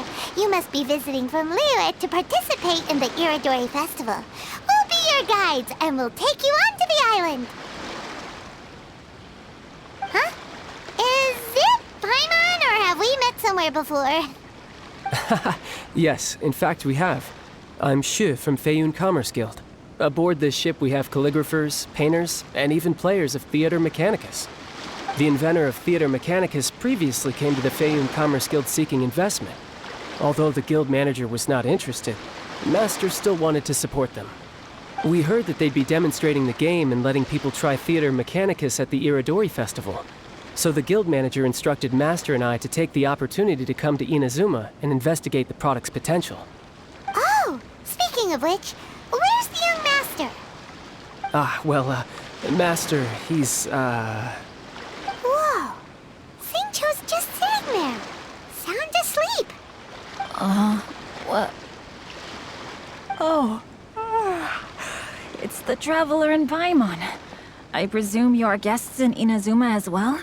are, you must be visiting from Liyue to participate in the Irodori Festival. We'll be your guides, and we'll take you onto the island. Huh? Is it Paimon, or have we met somewhere before? Yes, in fact we have. I'm Xu from Feiyun Commerce Guild. Aboard this ship we have calligraphers, painters, and even players of Theater Mechanicus. The inventor of Theater Mechanicus previously came to the Feiyun Commerce Guild seeking investment. Although the guild manager was not interested, the master still wanted to support them. We heard that they'd be demonstrating the game and letting people try Theater Mechanicus at the Irodori Festival. So the guild manager instructed Master and I to take the opportunity to come to Inazuma and investigate the product's potential. Oh, speaking of which, where's the young master? Master, he's, Whoa! Xingqiu's just sitting there, sound asleep. What? Oh. It's the Traveler in Paimon. I presume you are guests in Inazuma as well?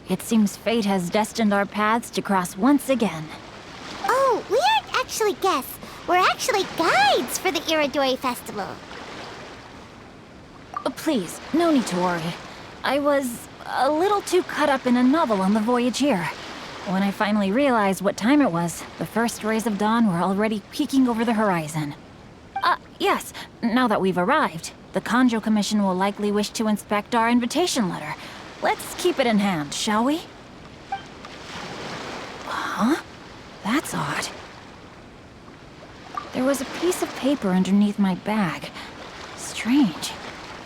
It seems fate has destined our paths to cross once again. Oh, we aren't actually guests. We're actually guides for the Irodori Festival. Please, no need to worry. I was a little too caught up in a novel on the voyage here. When I finally realized what time it was, the first rays of dawn were already peeking over the horizon. Yes, now that we've arrived, the Kanjo Commission will likely wish to inspect our invitation letter. Let's keep it in hand, shall we? Huh? That's odd. There was a piece of paper underneath my bag. Strange.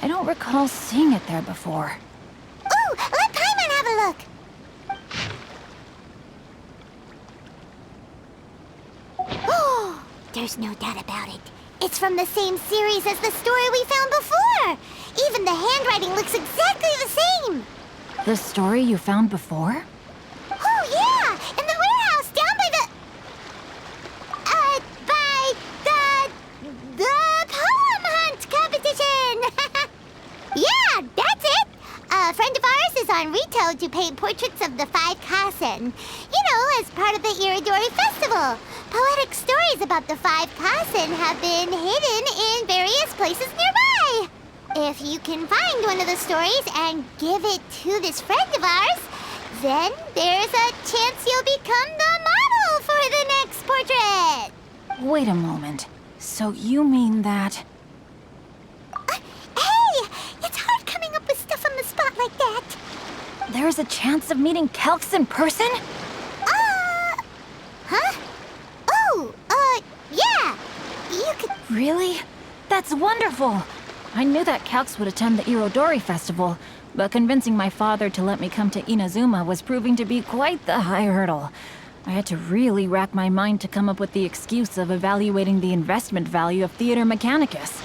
I don't recall seeing it there before. Ooh, let Paimon have a look! Oh, there's no doubt about it. It's from the same series as the story we found before! Even the handwriting looks exactly the same! The story you found before? Oh, yeah! In the warehouse down by the poem hunt competition! Yeah, that's it! A friend of ours is on Rito to paint portraits of the 5 Kasen. You know, as part of the Irodori Festival. Poetic stories about the 5 Kasen have been hidden in various places nearby. If you can find one of the stories and give it to this friend of ours, then there's a chance you'll become the model for the next portrait. Wait a moment. So you mean that... Hey! It's hard coming up with stuff on the spot like that. There's a chance of meeting Calx in person? Huh? Oh, yeah. You could... Really? That's wonderful! I knew that Calx would attend the Irodori Festival, but convincing my father to let me come to Inazuma was proving to be quite the high hurdle. I had to really rack my mind to come up with the excuse of evaluating the investment value of Theater Mechanicus.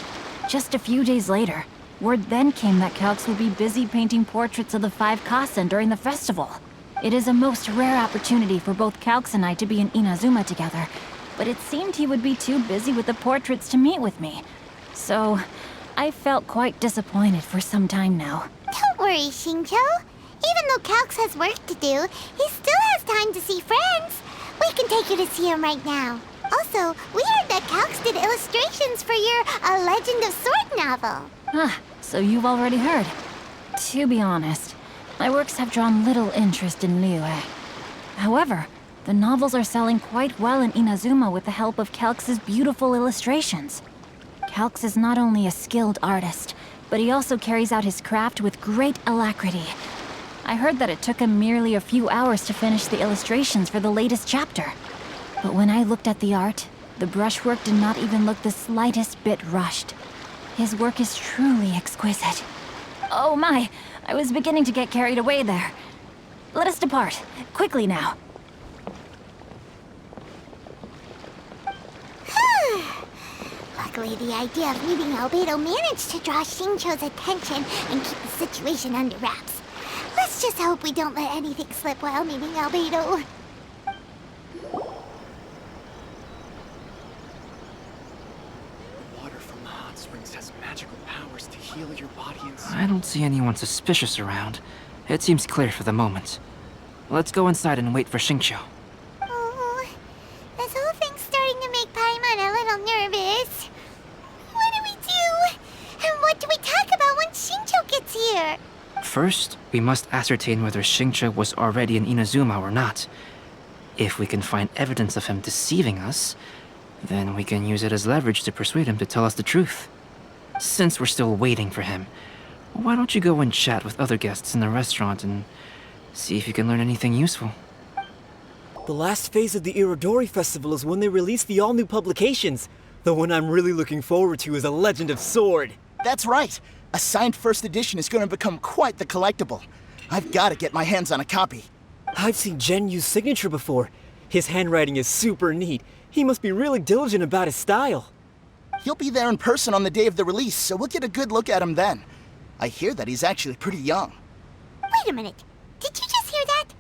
Just a few days later, word then came that Calx would be busy painting portraits of the 5 Kasen during the festival. It is a most rare opportunity for both Calx and I to be in Inazuma together, but it seemed he would be too busy with the portraits to meet with me. So, I felt quite disappointed for some time now. Don't worry, Xingqiu. Even though Calx has work to do, he still has time to see friends. We can take you to see him right now. Also, we heard that Calx did illustrations for your A Legend of Sword novel. So you've already heard. To be honest, my works have drawn little interest in Liyue. However, the novels are selling quite well in Inazuma with the help of Calx's beautiful illustrations. Calx is not only a skilled artist, but he also carries out his craft with great alacrity. I heard that it took him merely a few hours to finish the illustrations for the latest chapter. But when I looked at the art, the brushwork did not even look the slightest bit rushed. His work is truly exquisite. Oh my, I was beginning to get carried away there. Let us depart, quickly now. Luckily, the idea of meeting Albedo managed to draw Xingqiu's attention and keep the situation under wraps. Let's just hope we don't let anything slip while meeting Albedo. Water from the hot springs has magical powers to heal your body and soul. I don't see anyone suspicious around. It seems clear for the moment. Let's go inside and wait for Xingqiu. Oh, that First, we must ascertain whether Xingqiu was already in Inazuma or not. If we can find evidence of him deceiving us, then we can use it as leverage to persuade him to tell us the truth. Since we're still waiting for him, why don't you go and chat with other guests in the restaurant and see if you can learn anything useful? The last phase of the Irodori Festival is when they release the all-new publications. The one I'm really looking forward to is A Legend of Sword. That's right. A signed first edition is going to become quite the collectible. I've got to get my hands on a copy. I've seen Genyu's signature before. His handwriting is super neat. He must be really diligent about his style. He'll be there in person on the day of the release, so we'll get a good look at him then. I hear that he's actually pretty young. Wait a minute. Did you just hear that?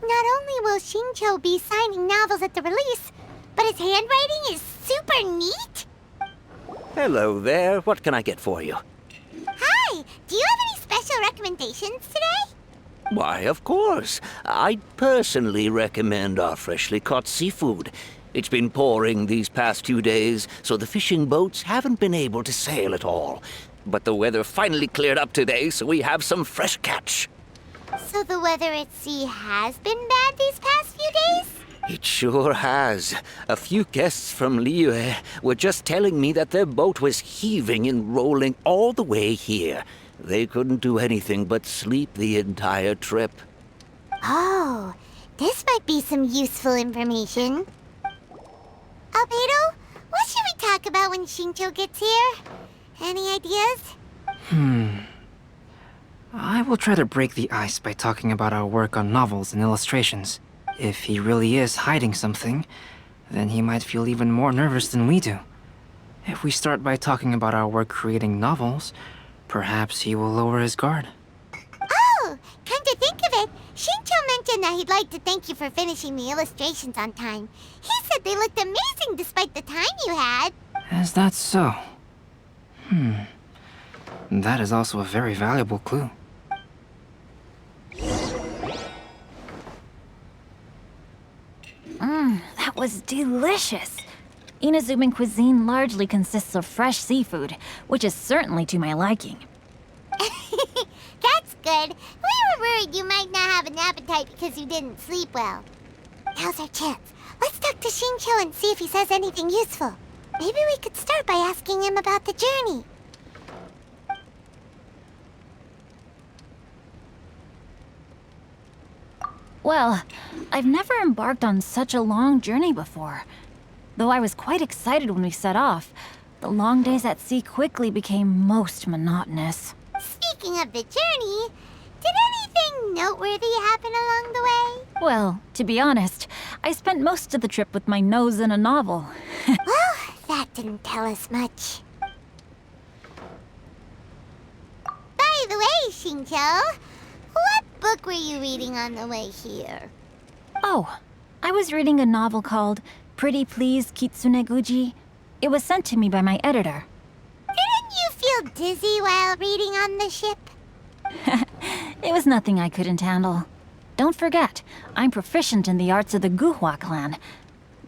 Not only will Xingqiu be signing novels at the release, but his handwriting is super neat? Hello there. What can I get for you? Hi! Do you have any special recommendations today? Why, of course. I'd personally recommend our freshly caught seafood. It's been pouring these past 2 days, so the fishing boats haven't been able to sail at all. But the weather finally cleared up today, so we have some fresh catch. So the weather at sea has been bad these past few days? It sure has. A few guests from Liyue were just telling me that their boat was heaving and rolling all the way here. They couldn't do anything but sleep the entire trip. Oh, this might be some useful information. Albedo, what should we talk about when Xingqiu gets here? Any ideas? I will try to break the ice by talking about our work on novels and illustrations. If he really is hiding something, then he might feel even more nervous than we do. If we start by talking about our work creating novels, perhaps he will lower his guard. Oh, come to think of it, Xingqiu mentioned that he'd like to thank you for finishing the illustrations on time. He said they looked amazing despite the time you had. Is that so? That is also a very valuable clue. That was delicious. Inazuman cuisine largely consists of fresh seafood, which is certainly to my liking. That's good. We were worried you might not have an appetite because you didn't sleep well. Now's our chance. Let's talk to Xingqiu and see if he says anything useful. Maybe we could start by asking him about the journey. Well, I've never embarked on such a long journey before. Though I was quite excited when we set off, the long days at sea quickly became most monotonous. Speaking of the journey, did anything noteworthy happen along the way? Well, to be honest, I spent most of the trip with my nose in a novel. Well, that didn't tell us much. By the way, Xingqiu, what book were you reading on the way here? Oh, I was reading a novel called Pretty Please Kitsune Guji. It was sent to me by my editor. Didn't you feel dizzy while reading on the ship? It was nothing I couldn't handle. Don't forget, I'm proficient in the arts of the Guhua clan.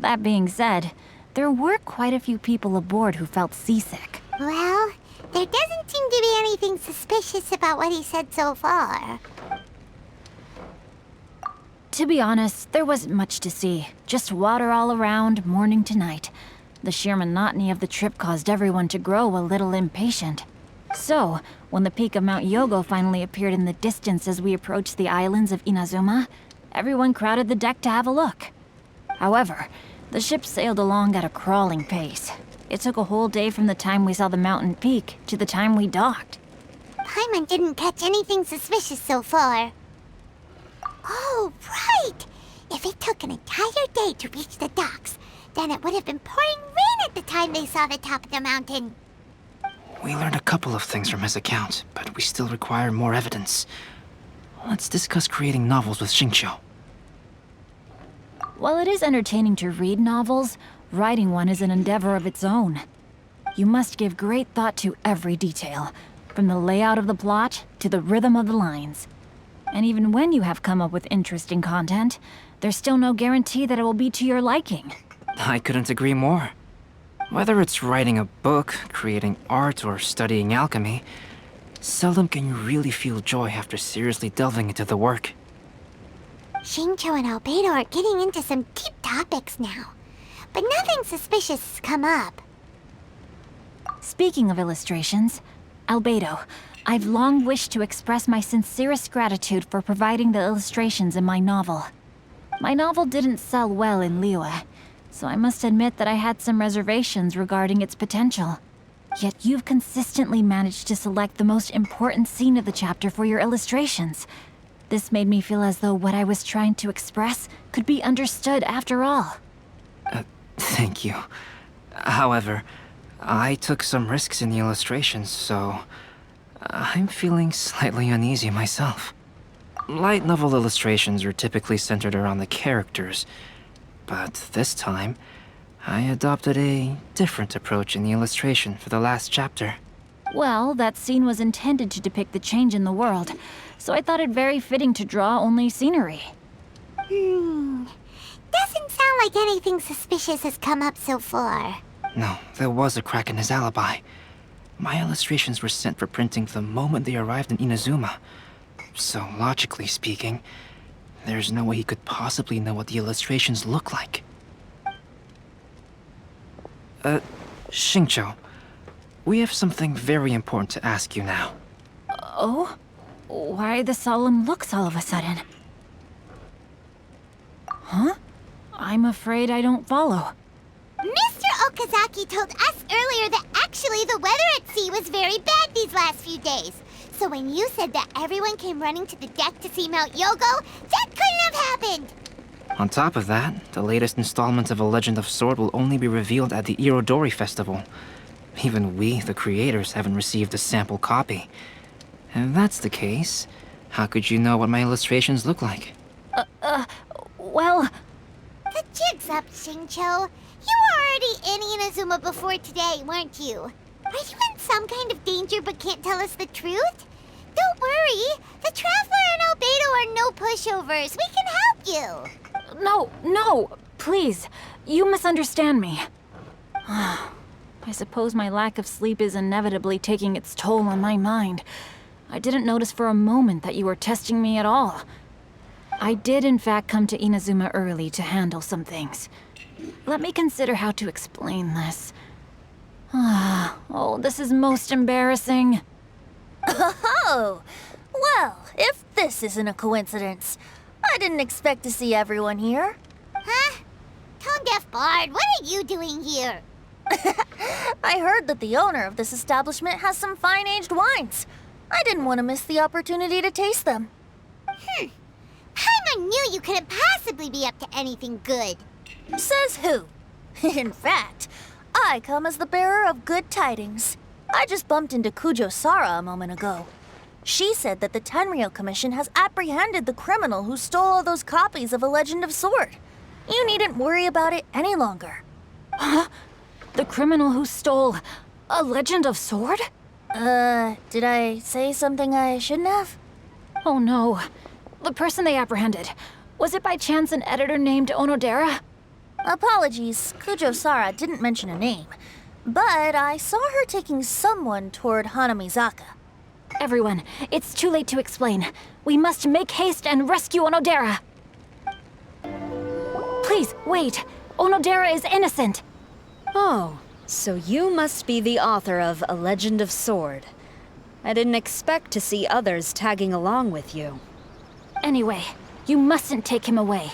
That being said, there were quite a few people aboard who felt seasick. Well, there doesn't seem to be anything suspicious about what he said so far. To be honest, there wasn't much to see. Just water all around, morning to night. The sheer monotony of the trip caused everyone to grow a little impatient. So, when the peak of Mount Yogo finally appeared in the distance as we approached the islands of Inazuma, everyone crowded the deck to have a look. However, the ship sailed along at a crawling pace. It took a whole day from the time we saw the mountain peak to the time we docked. Paimon didn't catch anything suspicious so far. Oh, right! If it took an entire day to reach the docks, then it would have been pouring rain at the time they saw the top of the mountain. We learned a couple of things from his account, but we still require more evidence. Let's discuss creating novels with Xingqiu. While it is entertaining to read novels, writing one is an endeavor of its own. You must give great thought to every detail, from the layout of the plot to the rhythm of the lines. And even when you have come up with interesting content, there's still no guarantee that it will be to your liking. I couldn't agree more. Whether it's writing a book, creating art, or studying alchemy, seldom can you really feel joy after seriously delving into the work. Xingqiu and Albedo are getting into some deep topics now. But nothing suspicious has come up. Speaking of illustrations, Albedo, I've long wished to express my sincerest gratitude for providing the illustrations in my novel. My novel didn't sell well in Liyue, so I must admit that I had some reservations regarding its potential. Yet you've consistently managed to select the most important scene of the chapter for your illustrations. This made me feel as though what I was trying to express could be understood after all. Thank you. However, I took some risks in the illustrations, so I'm feeling slightly uneasy myself. Light novel illustrations are typically centered around the characters, but this time, I adopted a different approach in the illustration for the last chapter. Well, that scene was intended to depict the change in the world, so I thought it very fitting to draw only scenery. Doesn't sound like anything suspicious has come up so far. No, there was a crack in his alibi. My illustrations were sent for printing the moment they arrived in Inazuma. So, logically speaking, there's no way he could possibly know what the illustrations look like. Xingqiu, we have something very important to ask you now. Oh? Why the solemn looks all of a sudden? Huh? I'm afraid I don't follow. Mr. Okazaki told us earlier that actually the weather at sea was very bad these last few days. So when you said that everyone came running to the deck to see Mount Yogo, that couldn't have happened! On top of that, the latest installment of A Legend of Sword will only be revealed at the Irodori festival. Even we, the creators, haven't received a sample copy. If that's the case, how could you know what my illustrations look like? Well... The jig's up, Xingqiu. You were already in Inazuma before today, weren't you? Are you in some kind of danger but can't tell us the truth? Don't worry. The Traveler and Albedo are no pushovers. We can help you. No, please. You misunderstand me. I suppose my lack of sleep is inevitably taking its toll on my mind. I didn't notice for a moment that you were testing me at all. I did in fact come to Inazuma early to handle some things. Let me consider how to explain this. Oh, this is most embarrassing. Oh, well, if this isn't a coincidence, I didn't expect to see everyone here. Huh? Tone-deaf Bard, what are you doing here? I heard that the owner of this establishment has some fine-aged wines. I didn't want to miss the opportunity to taste them. Paimon knew you couldn't possibly be up to anything good. Says who? In fact, I come as the bearer of good tidings. I just bumped into Kujo Sara a moment ago. She said that the Tenryou Commission has apprehended the criminal who stole all those copies of A Legend of Sword. You needn't worry about it any longer. Huh? The criminal who stole A Legend of Sword? Did I say something I shouldn't have? Oh no. The person they apprehended. Was it by chance an editor named Onodera? Apologies, Kujo Sara didn't mention a name. But I saw her taking someone toward Hanamizaka. Everyone, it's too late to explain. We must make haste and rescue Onodera. Please, wait. Onodera is innocent. Oh, so you must be the author of A Legend of Sword. I didn't expect to see others tagging along with you. Anyway, you mustn't take him away.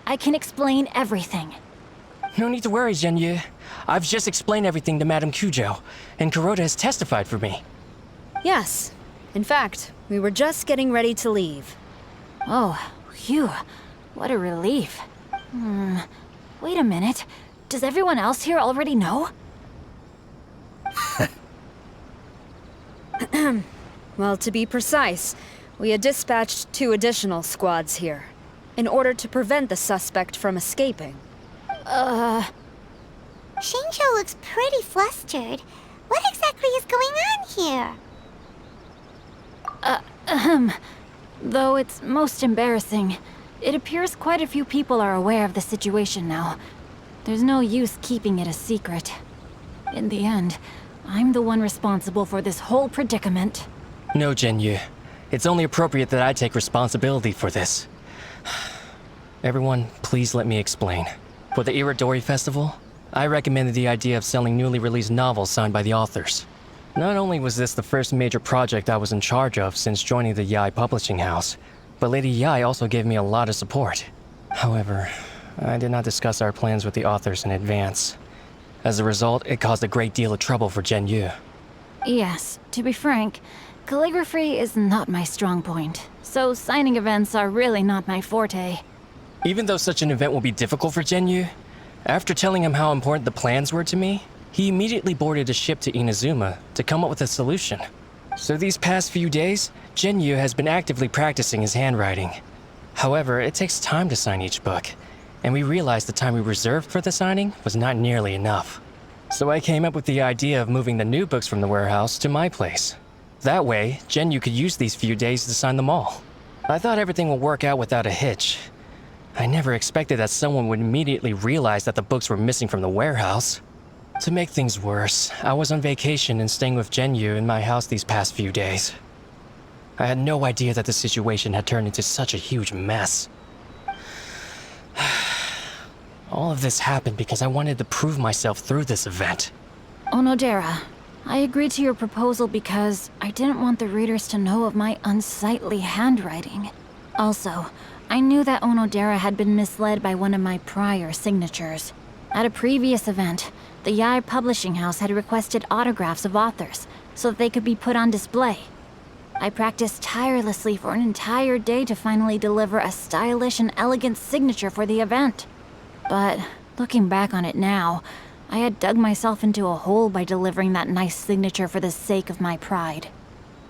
I can explain everything. No need to worry, Zhenyu. I've just explained everything to Madame Kujo, and Kuroda has testified for me. Yes. In fact, we were just getting ready to leave. Oh, phew. What a relief. Wait a minute. Does everyone else here already know? Well, to be precise, we had dispatched 2 additional squads here, in order to prevent the suspect from escaping. Xingqiu looks pretty flustered. What exactly is going on here? Though it's most embarrassing, it appears quite a few people are aware of the situation now. There's no use keeping it a secret. In the end, I'm the one responsible for this whole predicament. No, Genyu. It's only appropriate that I take responsibility for this. Everyone, please let me explain. For the Irodori Festival, I recommended the idea of selling newly released novels signed by the authors. Not only was this the first major project I was in charge of since joining the Yai publishing house, but Lady Yai also gave me a lot of support. However, I did not discuss our plans with the authors in advance. As a result, it caused a great deal of trouble for Genyu. Yes, to be frank, calligraphy is not my strong point, so signing events are really not my forte. Even though such an event will be difficult for Genyu, after telling him how important the plans were to me, he immediately boarded a ship to Inazuma to come up with a solution. So these past few days, Genyu has been actively practicing his handwriting. However, it takes time to sign each book, and we realized the time we reserved for the signing was not nearly enough. So I came up with the idea of moving the new books from the warehouse to my place. That way, Genyu could use these few days to sign them all. I thought everything would work out without a hitch. I never expected that someone would immediately realize that the books were missing from the warehouse. To make things worse, I was on vacation and staying with Genyu in my house these past few days. I had no idea that the situation had turned into such a huge mess. All of this happened because I wanted to prove myself through this event. Onodera, I agreed to your proposal because I didn't want the readers to know of my unsightly handwriting. Also, I knew that Onodera had been misled by one of my prior signatures. At a previous event, the Yai publishing house had requested autographs of authors so that they could be put on display. I practiced tirelessly for an entire day to finally deliver a stylish and elegant signature for the event. But looking back on it now, I had dug myself into a hole by delivering that nice signature for the sake of my pride.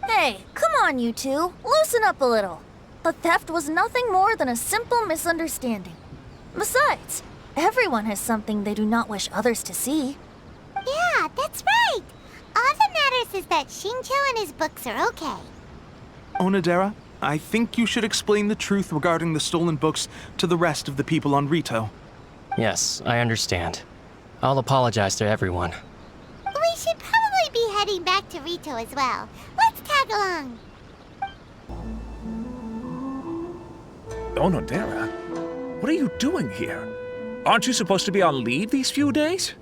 Hey, come on, you two. Loosen up a little. The theft was nothing more than a simple misunderstanding. Besides, everyone has something they do not wish others to see. Yeah, that's right. All that matters is that Xingqiu and his books are okay. Onodera, I think you should explain the truth regarding the stolen books to the rest of the people on Rito. Yes, I understand. I'll apologize to everyone. We should probably be heading back to Rito as well. Let's tag along. Onodera, what are you doing here? Aren't you supposed to be on leave these few days?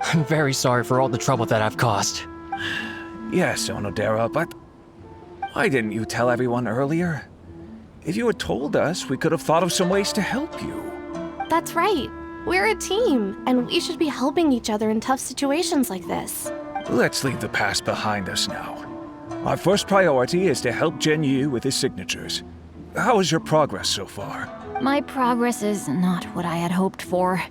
I'm very sorry for all the trouble that I've caused. Yes, Onodera, but why didn't you tell everyone earlier? If you had told us, we could have thought of some ways to help you. That's right. We're a team, and we should be helping each other in tough situations like this. Let's leave the past behind us now. Our first priority is to help Genyu with his signatures. How is your progress so far? My progress is not what I had hoped for.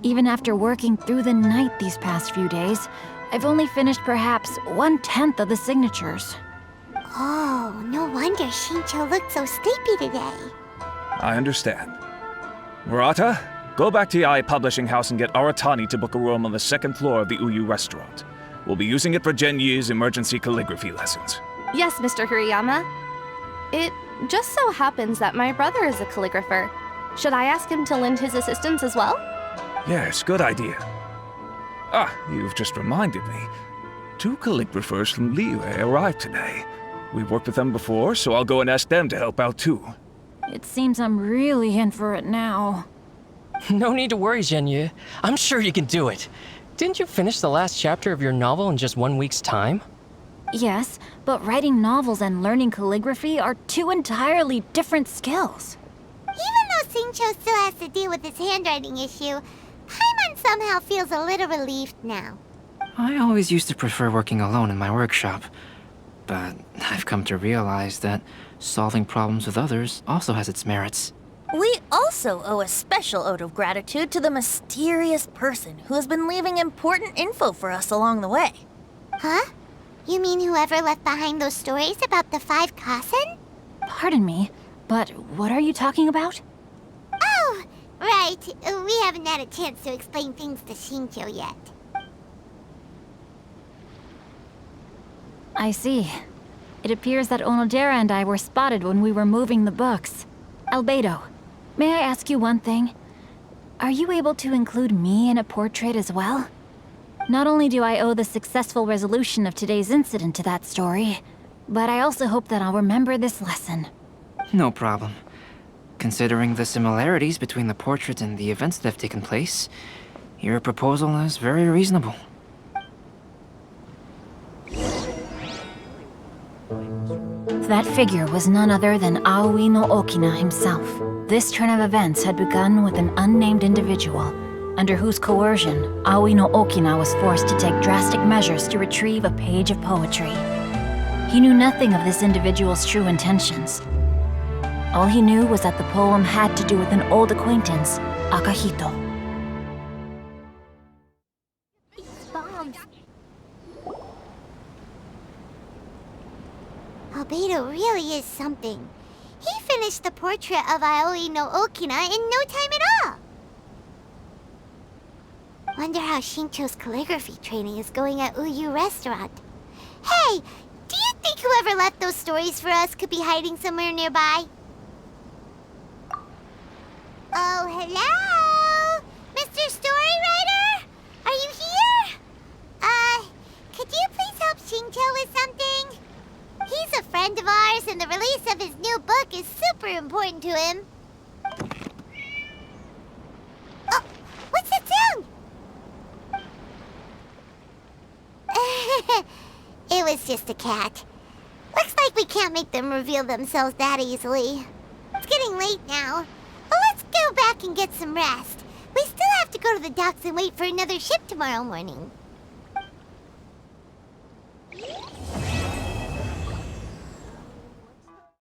Even after working through the night these past few days, I've only finished perhaps 1/10 of the signatures. Oh, no wonder Xingqiu looked so sleepy today. I understand. Murata, go back to Yai Publishing House and get Aratani to book a room on the second floor of the Uyu restaurant. We'll be using it for Genyu's emergency calligraphy lessons. Yes, Mr. Hirayama. It just so happens that my brother is a calligrapher. Should I ask him to lend his assistance as well? Yes, good idea. Ah, you've just reminded me. 2 calligraphers from Liyue arrived today. We've worked with them before, so I'll go and ask them to help out too. It seems I'm really in for it now. No need to worry, Genyu. I'm sure you can do it. Didn't you finish the last chapter of your novel in just 1 week's time? Yes, but writing novels and learning calligraphy are 2 entirely different skills. Even though Xingqiu still has to deal with his handwriting issue, Paimon somehow feels a little relieved now. I always used to prefer working alone in my workshop, but I've come to realize that solving problems with others also has its merits. We also owe a special ode of gratitude to the mysterious person who has been leaving important info for us along the way. Huh? You mean whoever left behind those stories about the 5 Kasen? Pardon me, but what are you talking about? Oh, right. We haven't had a chance to explain things to Xingqiu yet. I see. It appears that Onodera and I were spotted when we were moving the books. Albedo, may I ask you one thing? Are you able to include me in a portrait as well? Not only do I owe the successful resolution of today's incident to that story, but I also hope that I'll remember this lesson. No problem. Considering the similarities between the portrait and the events that have taken place, your proposal is very reasonable. That figure was none other than Aoi no Okina himself. This turn of events had begun with an unnamed individual, under whose coercion, Aoi no Okina was forced to take drastic measures to retrieve a page of poetry. He knew nothing of this individual's true intentions. All he knew was that the poem had to do with an old acquaintance, Akahito. Albedo really is something. He finished the portrait of Aoi no Okina in no time at all. Wonder how Xingqiu's calligraphy training is going at Uyu Restaurant. Hey, do you think whoever left those stories for us could be hiding somewhere nearby? Oh, hello? Mr. Storywriter? Are you here? Could you please help Xingqiu with something? He's a friend of ours, and the release of his new book is super important to him. Oh, what's that sound? It was just a cat. Looks like we can't make them reveal themselves that easily. It's getting late now. Well, let's go back and get some rest. We still have to go to the docks and wait for another ship tomorrow morning.